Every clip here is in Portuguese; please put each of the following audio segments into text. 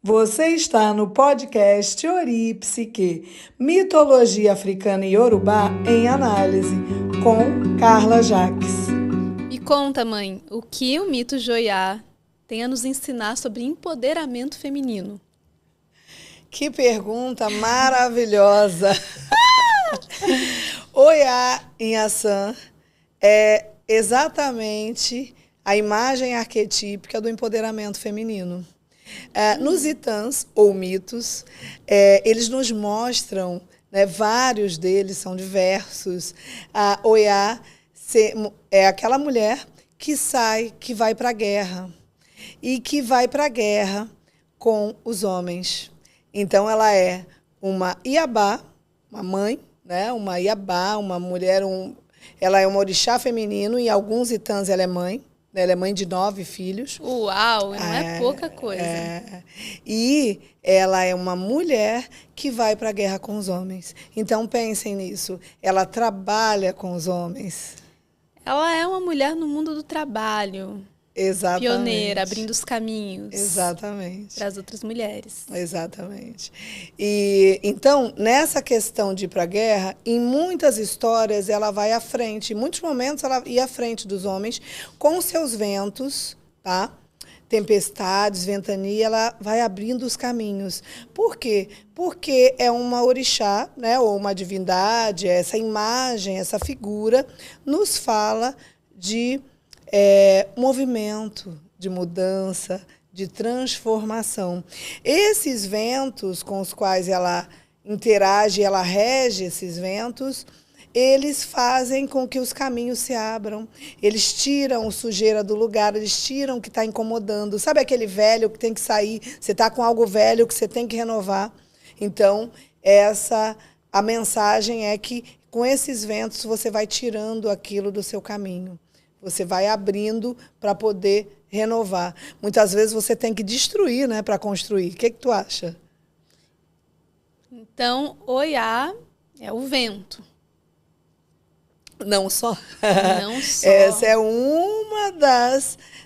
Você está no podcast Ori e Psique, Mitologia Africana e Yorubá em Análise, com Carla Jacques. Me conta, mãe, o que o mito Joiá tem a nos ensinar sobre empoderamento feminino? Que pergunta maravilhosa! Oiá em Assã é exatamente a imagem arquetípica do empoderamento feminino. Nos Itãs, ou mitos, eles nos mostram, né, vários deles são diversos. A Oiá é aquela mulher que que vai para a guerra, e que vai para a guerra com os homens. Então, ela é uma Iabá, uma mãe, né, uma Iabá, uma mulher, ela é uma orixá feminino, em alguns Itãs ela é mãe. Ela é mãe de 9 filhos. Uau, não é pouca coisa. E ela é uma mulher que vai para a guerra com os homens. Então, pensem nisso. Ela trabalha com os homens. Ela é uma mulher no mundo do trabalho. Exatamente. Pioneira, abrindo os caminhos. Exatamente. Para as outras mulheres. Exatamente. E então, nessa questão de ir para a guerra, em muitas histórias ela vai à frente, em muitos momentos ela ia à frente dos homens com seus ventos, tá? Tempestades, ventania, ela vai abrindo os caminhos. Por quê? Porque é uma orixá, né, ou uma divindade, essa imagem, essa figura nos fala de movimento, de mudança, de transformação. Esses ventos com os quais ela interage, ela rege esses ventos, eles fazem com que os caminhos se abram. Eles tiram sujeira do lugar, eles tiram o que está incomodando. Sabe aquele velho que tem que sair? Você está com algo velho que você tem que renovar. Então, a mensagem é que com esses ventos você vai tirando aquilo do seu caminho. Você vai abrindo para poder renovar. Muitas vezes você tem que destruir, né, para construir. O que tu acha? Então, Oiá é o vento. Não só. Não só. Essa é uma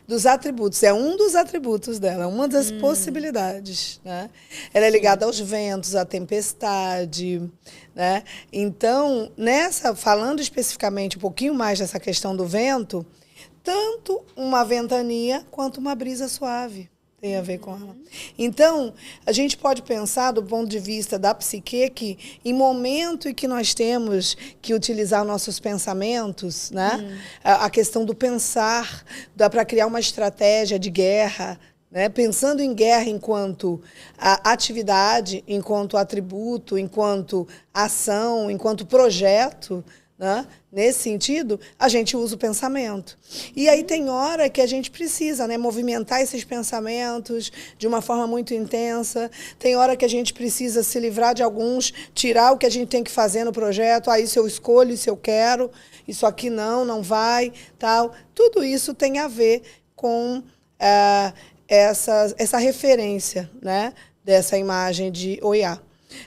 dos atributos, é um dos atributos dela, uma das possibilidades, né? Ela é ligada aos ventos, à tempestade, né? Então, falando especificamente um pouquinho mais dessa questão do vento, tanto uma ventania quanto uma brisa suave tem a ver com ela. Então, a gente pode pensar, do ponto de vista da psique, que em momento em que nós temos que utilizar nossos pensamentos, né? A questão do pensar, dá para criar uma estratégia de guerra, né? Pensando em guerra enquanto atividade, enquanto atributo, enquanto ação, enquanto projeto, né? Nesse sentido, a gente usa o pensamento. E aí tem hora que a gente precisa, né, movimentar esses pensamentos de uma forma muito intensa. Tem hora que a gente precisa se livrar de alguns, tirar o que a gente tem que fazer no projeto. Isso eu escolho, isso eu quero, isso aqui não vai, tal. Tudo isso tem a ver com essa referência, né, dessa imagem de Oiá.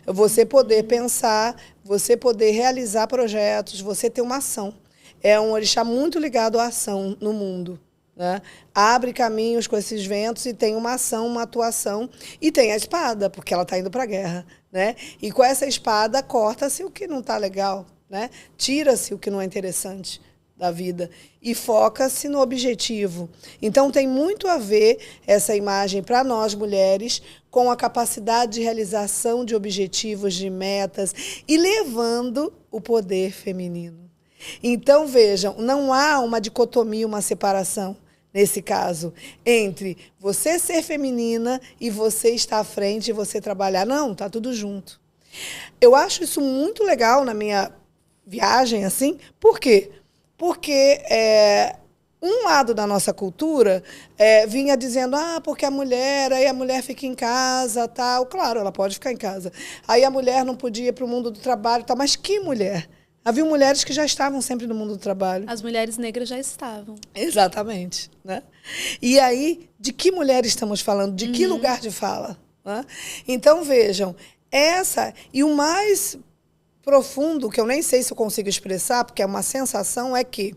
Você poder pensar, você poder realizar projetos, você ter uma ação. É um orixá muito ligado à ação no mundo, né? Abre caminhos com esses ventos e tem uma ação, uma atuação. E tem a espada, porque ela está indo para a guerra, né? E com essa espada corta-se o que não está legal, né? Tira-se o que não é interessante da vida e foca-se no objetivo. Então, tem muito a ver essa imagem para nós, mulheres, com a capacidade de realização de objetivos, de metas, e levando o poder feminino. Então, vejam, não há uma dicotomia, uma separação, nesse caso, entre você ser feminina e você estar à frente e você trabalhar. Não, está tudo junto. Eu acho isso muito legal na minha viagem, assim. Por quê? Porque um lado da nossa cultura vinha dizendo, porque a mulher fica em casa, tal. Claro, ela pode ficar em casa. Aí a mulher não podia ir para o mundo do trabalho, tal. Mas que mulher? Havia mulheres que já estavam sempre no mundo do trabalho. As mulheres negras já estavam. Exatamente, né? E aí, de que mulher estamos falando? De que lugar de fala? Né? Então, vejam, e o mais profundo, que eu nem sei se eu consigo expressar, porque é uma sensação, é que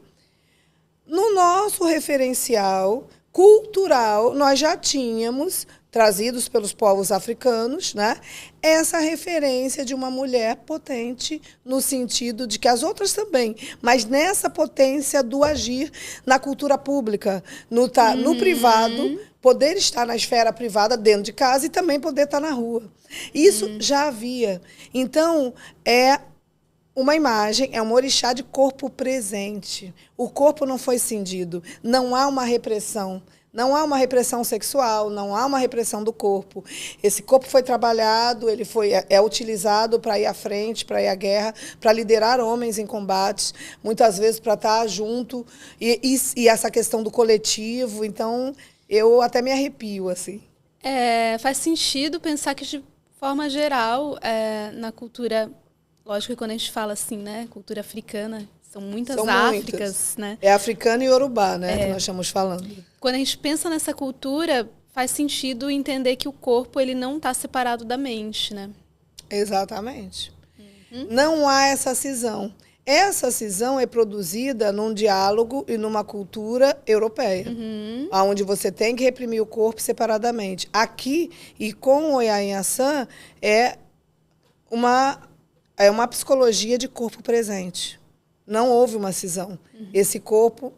no nosso referencial cultural, nós já tínhamos trazidos pelos povos africanos, né? Essa referência de uma mulher potente no sentido de que as outras também, mas nessa potência do agir na cultura pública, no privado, poder estar na esfera privada dentro de casa e também poder estar na rua. Isso já havia. Então, é uma imagem, é um orixá de corpo presente. O corpo não foi cindido, não há uma repressão. Não há uma repressão sexual, não há uma repressão do corpo. Esse corpo foi trabalhado, ele é utilizado para ir à frente, para ir à guerra, para liderar homens em combates, muitas vezes para estar junto, e essa questão do coletivo. Então, eu até me arrepio, assim. Faz sentido pensar que, de forma geral, na cultura, lógico que quando a gente fala assim, né, cultura africana, são muitas Áfricas, né? É africano e Yorubá, né, que nós estamos falando. Quando a gente pensa nessa cultura, faz sentido entender que o corpo ele não está separado da mente, né? Exatamente. Não há essa cisão. Essa cisão é produzida num diálogo e numa cultura europeia, onde você tem que reprimir o corpo separadamente. Aqui, e com o Oiá em Assã, é uma psicologia de corpo presente. Não houve uma cisão. Esse corpo,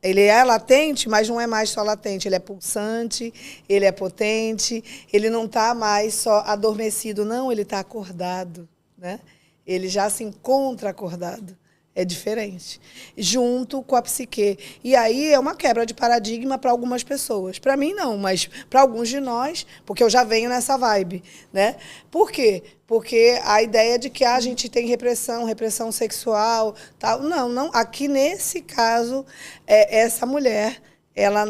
ele é latente, mas não é mais só latente. Ele é pulsante, ele é potente, ele não está mais só adormecido, não, ele está acordado, né? Ele já se encontra acordado. É diferente. Junto com a psique. E aí é uma quebra de paradigma para algumas pessoas. Para mim, não, mas para alguns de nós, porque eu já venho nessa vibe, né? Por quê? Porque a ideia de que a gente tem repressão sexual, tal. Não. Aqui, nesse caso, essa mulher, ela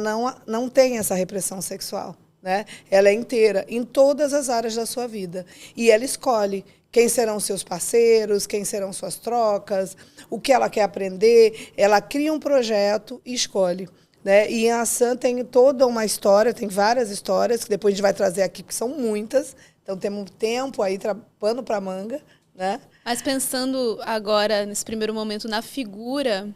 não tem essa repressão sexual, né? Ela é inteira, em todas as áreas da sua vida. E ela escolhe quem serão seus parceiros, quem serão suas trocas, o que ela quer aprender. Ela cria um projeto e escolhe, né? E em Assã tem toda uma história, tem várias histórias, que depois a gente vai trazer aqui, que são muitas. Então, temos tempo aí, pano para manga, né? Mas pensando agora, nesse primeiro momento, na figura,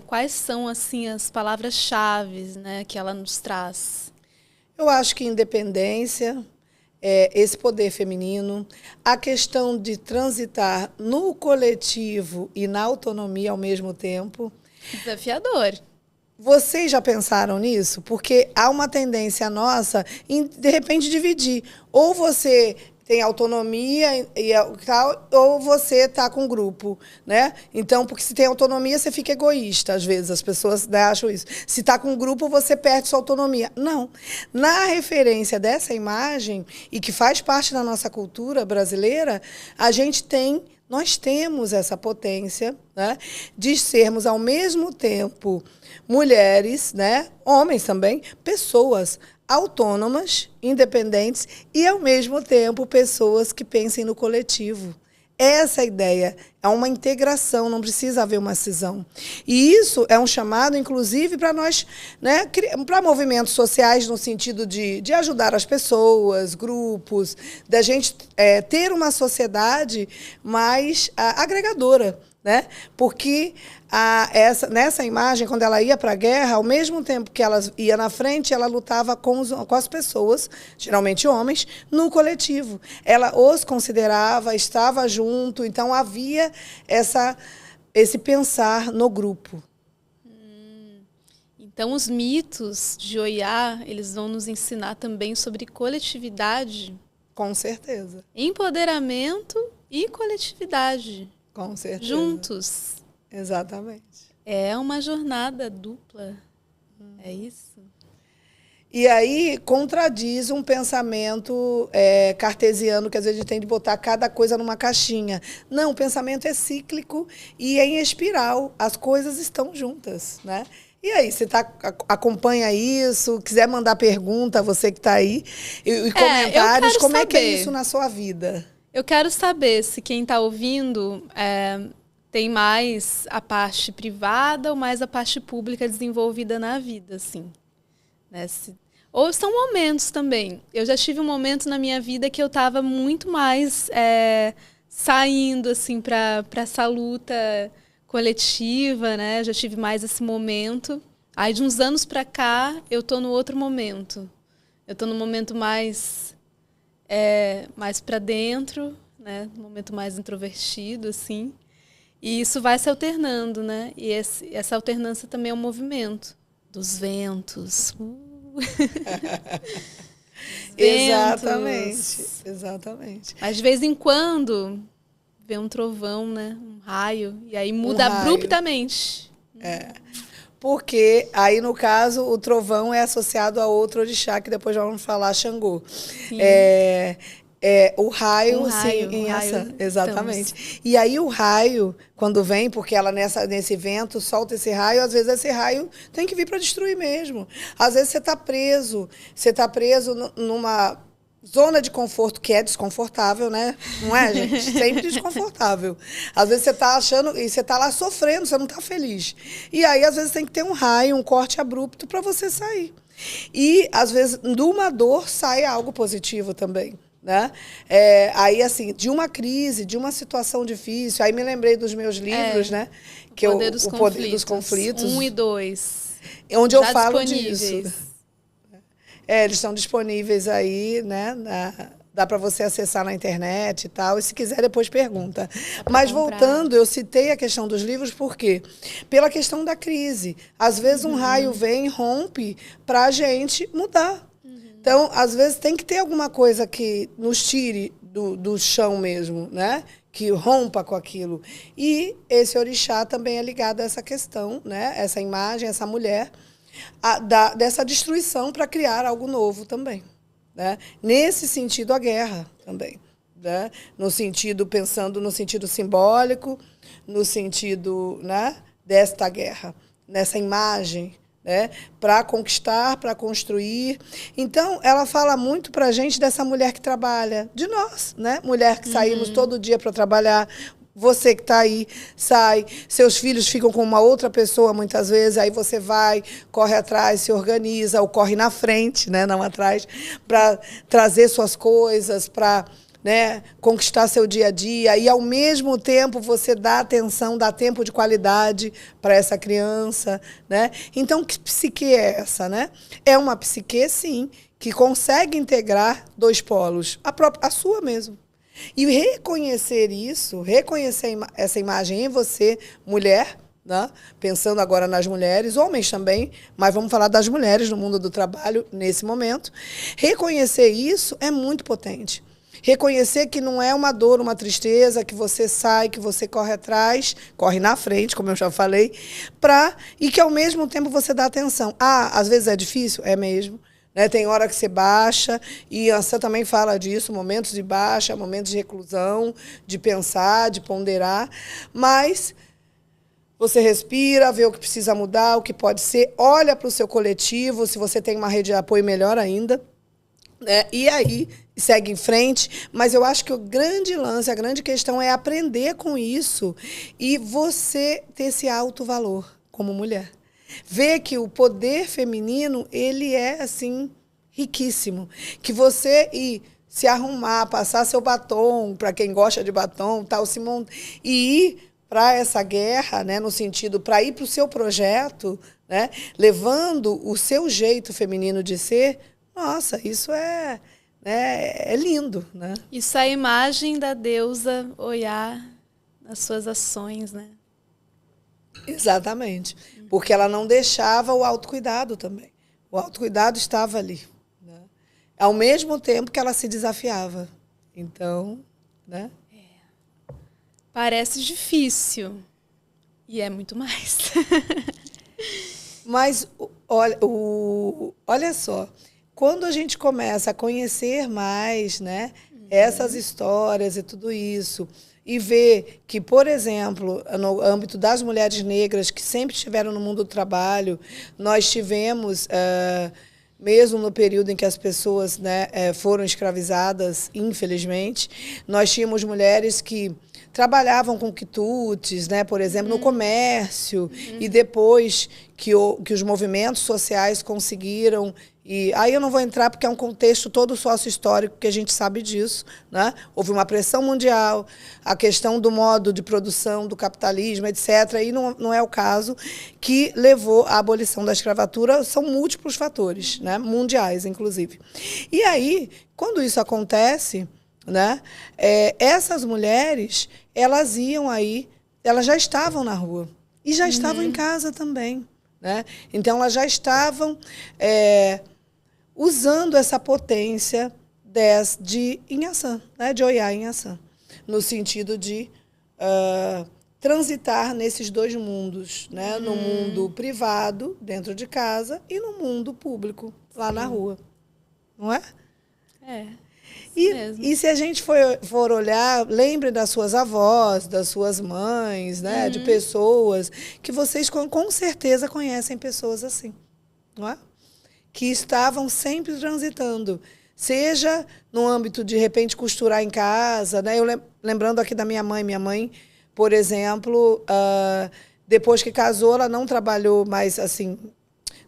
quais são assim, as palavras-chave, né, que ela nos traz? Eu acho que independência, esse poder feminino, a questão de transitar no coletivo e na autonomia ao mesmo tempo. Desafiador. Vocês já pensaram nisso? Porque há uma tendência nossa em, de repente, dividir. Ou você tem autonomia e tal, ou você está com grupo, né? Então, porque se tem autonomia, você fica egoísta, às vezes, as pessoas, né, acham isso. Se está com grupo, você perde sua autonomia. Não. Na referência dessa imagem, e que faz parte da nossa cultura brasileira, nós temos essa potência, né, de sermos, ao mesmo tempo, mulheres, né, homens também, pessoas autônomas, independentes e, ao mesmo tempo, pessoas que pensem no coletivo. Essa é a ideia. É uma integração, não precisa haver uma cisão. E isso é um chamado, inclusive, para nós, né, para movimentos sociais, no sentido de ajudar as pessoas, grupos, da gente ter uma sociedade mais agregadora, né? Porque nessa imagem, quando ela ia para a guerra, ao mesmo tempo que ela ia na frente, ela lutava com as pessoas, geralmente homens, no coletivo. Ela os considerava, estava junto, então havia esse pensar no grupo. Então, os mitos de Oiá, eles vão nos ensinar também sobre coletividade? Com certeza. Empoderamento e coletividade. Com certeza. Juntos. Exatamente. É uma jornada dupla. É isso? E aí contradiz um pensamento cartesiano, que às vezes a gente tem de botar cada coisa numa caixinha. Não, o pensamento é cíclico e em espiral. As coisas estão juntas, né? E aí, você acompanha isso? Quiser mandar pergunta, você que está aí, e comentários, como é que é isso na sua vida? Eu quero saber se quem está ouvindo tem mais a parte privada ou mais a parte pública desenvolvida na vida, assim. Né? Ou são momentos também. Eu já tive um momento na minha vida que eu estava muito mais saindo assim, para essa luta coletiva, né? Já tive mais esse momento. Aí, de uns anos para cá, eu estou no outro momento. Eu estou num momento mais para dentro, né? Um momento mais introvertido, assim. E isso vai se alternando, né? E essa alternância também é um movimento dos ventos. Exatamente, exatamente. Mas de vez em quando vem um trovão, né? Um raio, e aí muda abruptamente. Porque aí, no caso, o trovão é associado a outro orixá, que depois vamos falar, Xangô. Sim. O raio, raio, sim, em ação. Exatamente. Estamos. E aí o raio, quando vem, porque ela nesse vento solta esse raio, às vezes esse raio tem que vir para destruir mesmo. Às vezes você está preso numa zona de conforto que é desconfortável, né? Não é, gente? Sempre desconfortável. Às vezes você está achando, e você está lá sofrendo, você não está feliz. E aí, às vezes, tem que ter um raio, um corte abrupto para você sair. E, às vezes, de uma dor sai algo positivo também. Né? Aí, assim, de uma crise, de uma situação difícil, aí me lembrei dos meus livros, né? Que o Poder dos Conflitos. 1 e 2. Onde eu falo disso. Eles estão disponíveis aí, né? Dá para você acessar na internet e tal. E se quiser, depois pergunta. Mas voltando, eu citei a questão dos livros, por quê? Pela questão da crise. Às vezes um raio vem e rompe para a gente mudar. Então, às vezes, tem que ter alguma coisa que nos tire do chão mesmo, né? Que rompa com aquilo. E esse orixá também é ligado a essa questão, né? Essa imagem, essa mulher, dessa destruição para criar algo novo também. Né? Nesse sentido, a guerra também. Né? Pensando no sentido simbólico, no sentido, né, desta guerra, nessa imagem, né, para conquistar, para construir. Então, ela fala muito para a gente dessa mulher que trabalha, de nós, né? Mulher que saímos todo dia para trabalhar. Você que está aí, sai, seus filhos ficam com uma outra pessoa muitas vezes, aí você vai, corre atrás, se organiza, ou corre na frente, né, não atrás, para trazer suas coisas, para, né, conquistar seu dia a dia, e ao mesmo tempo você dá atenção, dá tempo de qualidade para essa criança, né? Então, que psique é essa, né? É uma psique, sim, que consegue integrar dois polos, a sua mesmo. E reconhecer isso, reconhecer essa imagem em você, mulher, né? Pensando agora nas mulheres, homens também, mas vamos falar das mulheres no mundo do trabalho nesse momento. Reconhecer isso é muito potente. Reconhecer que não é uma dor, uma tristeza, que você sai, que você corre atrás, corre na frente, como eu já falei, e que ao mesmo tempo você dá atenção. Às vezes é difícil? É mesmo. Né? Tem hora que você baixa, e a Sam também fala disso, momentos de baixa, momentos de reclusão, de pensar, de ponderar, mas você respira, vê o que precisa mudar, o que pode ser, olha para o seu coletivo, se você tem uma rede de apoio, melhor ainda, né? E aí segue em frente, mas eu acho que o grande lance, a grande questão é aprender com isso e você ter esse alto valor como mulher. Ver que o poder feminino, ele é, assim, riquíssimo. Que você ir se arrumar, passar seu batom, para quem gosta de batom, tal, e ir para essa guerra, né, no sentido, para ir para o seu projeto, né, levando o seu jeito feminino de ser, nossa, isso é lindo. Né? Isso é a imagem da deusa Oiá nas suas ações, né? Exatamente. Porque ela não deixava o autocuidado também. O autocuidado estava ali. Né? Ao mesmo tempo que ela se desafiava. Então, né? Parece difícil. E é muito mais. Mas, olha só, quando a gente começa a conhecer mais, né, essas histórias e tudo isso, e ver que, por exemplo, no âmbito das mulheres negras que sempre estiveram no mundo do trabalho, nós tivemos, mesmo no período em que as pessoas, né, foram escravizadas, infelizmente, nós tínhamos mulheres que trabalhavam com quitutes, né, por exemplo, no comércio, e depois que os movimentos sociais conseguiram. E aí eu não vou entrar porque é um contexto todo sócio-histórico que a gente sabe disso, né? Houve uma pressão mundial, a questão do modo de produção, do capitalismo, etc. E não é o caso, que levou à abolição da escravatura. São múltiplos fatores, né? Mundiais, inclusive. E aí, quando isso acontece, né? Essas mulheres, elas iam aí, elas já estavam na rua e já estavam em casa também, né? Então, elas já estavam usando essa potência de Inhaçã, né? De Oiá Inhaçã, no sentido de transitar nesses dois mundos, né? No mundo privado, dentro de casa, e no mundo público, lá na rua. Não é? E se a gente for olhar, lembre das suas avós, das suas mães, né? De pessoas que vocês com certeza conhecem pessoas assim, não é? Que estavam sempre transitando, seja no âmbito de repente costurar em casa, né? Eu lembrando aqui da minha mãe, por exemplo, depois que casou, ela não trabalhou mais assim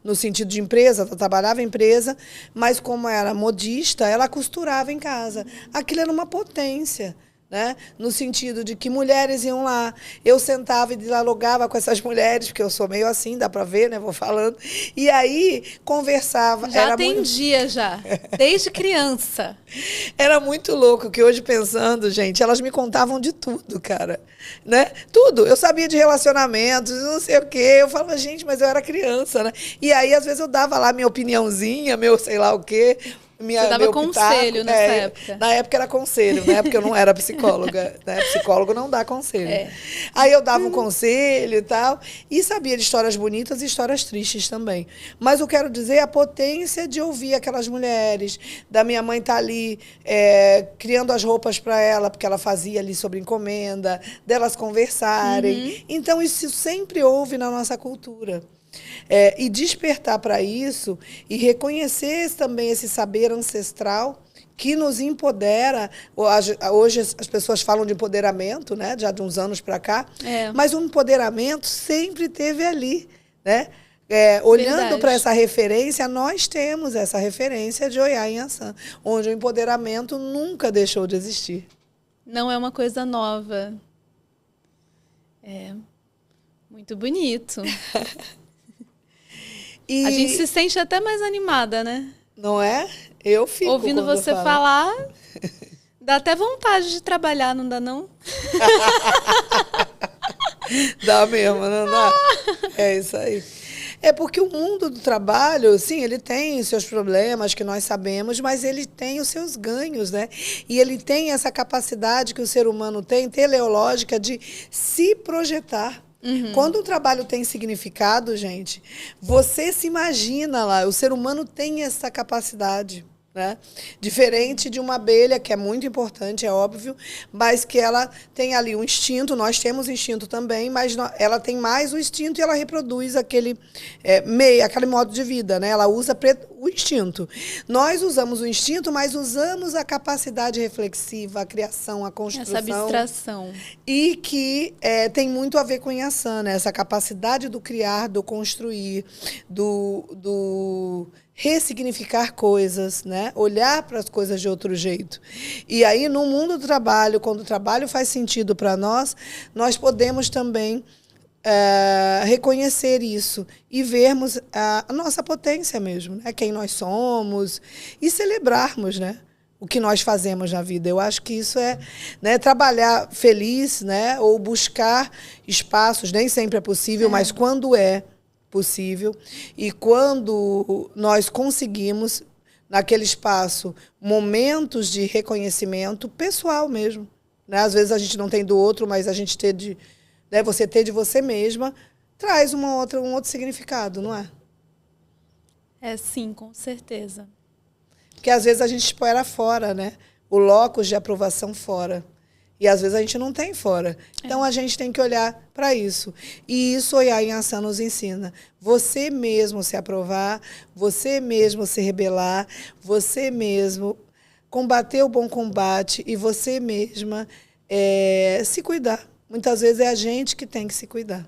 no sentido de empresa, ela trabalhava em empresa, mas como era modista, ela costurava em casa. Aquilo era uma potência, né? No sentido de que mulheres iam lá, eu sentava e dialogava com essas mulheres, porque eu sou meio assim, dá para ver, né? Vou falando. E aí conversava. Já atendia, já, desde criança. Era muito louco que hoje, pensando, gente, elas me contavam de tudo, cara. Né? Tudo. Eu sabia de relacionamentos, não sei o quê. Eu falava, gente, mas eu era criança, né? E aí, às vezes, eu dava lá minha opiniãozinha, meu sei lá o quê. Você dava conselho nessa época? Na época era conselho, né? Porque eu não era psicóloga. Né? Psicólogo não dá conselho. Aí eu dava um conselho e tal. E sabia de histórias bonitas e histórias tristes também. Mas eu quero dizer a potência de ouvir aquelas mulheres, da minha mãe estar ali criando as roupas para ela, porque ela fazia ali sobre encomenda, delas conversarem. Então, isso sempre houve na nossa cultura. E despertar para isso e reconhecer também esse saber ancestral que nos empodera. Hoje as pessoas falam de empoderamento, né? Já de uns anos para cá, mas o empoderamento sempre teve ali, né? Olhando para essa referência, nós temos essa referência de Oiá Inhaçã, onde o empoderamento nunca deixou de existir. Não é uma coisa nova. Muito bonito. E a gente se sente até mais animada, né? Não é? Eu fico ouvindo você falar, dá até vontade de trabalhar, não dá não? Dá mesmo, não dá? É isso aí. É porque o mundo do trabalho, sim, ele tem seus problemas que nós sabemos, mas ele tem os seus ganhos, né? E ele tem essa capacidade que o ser humano tem, teleológica, de se projetar. Quando o trabalho tem significado, gente, você se imagina lá, o ser humano tem essa capacidade, né? Diferente de uma abelha, que é muito importante, é óbvio, mas que ela tem ali um instinto, nós temos instinto também, mas ela tem mais o instinto e ela reproduz aquele modo de vida, né? Ela usa o instinto. Nós usamos o instinto, mas usamos a capacidade reflexiva, a criação, a construção. Essa abstração. E que tem muito a ver com Inhaçã, né? Essa capacidade do criar, do construir, do ressignificar coisas, né? Olhar para as coisas de outro jeito. E aí, no mundo do trabalho, quando o trabalho faz sentido para nós, nós podemos também reconhecer isso e vermos a nossa potência mesmo, né? Quem nós somos, e celebrarmos, né? O que nós fazemos na vida. Eu acho que isso né, trabalhar feliz, né? Ou buscar espaços, nem sempre é possível, mas quando é possível e quando nós conseguimos, naquele espaço, momentos de reconhecimento pessoal mesmo, né? Às vezes a gente não tem do outro, mas a gente você ter de você mesma traz um outro significado, não é? Sim, com certeza. Porque às vezes a gente espera fora, né? O locus de aprovação fora. E às vezes a gente não tem fora. Então a gente tem que olhar para isso. E isso Oiá Inhaçã nos ensina. Você mesmo se aprovar, você mesmo se rebelar, você mesmo combater o bom combate e você mesma se cuidar. Muitas vezes é a gente que tem que se cuidar.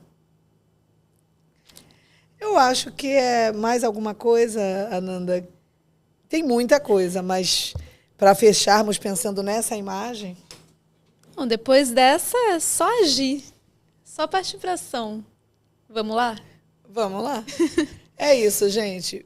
Eu acho que é mais alguma coisa, Ananda. Tem muita coisa, mas para fecharmos pensando nessa imagem... Bom, depois dessa é só agir, só partir para ação. Vamos lá? Vamos lá. É isso, gente.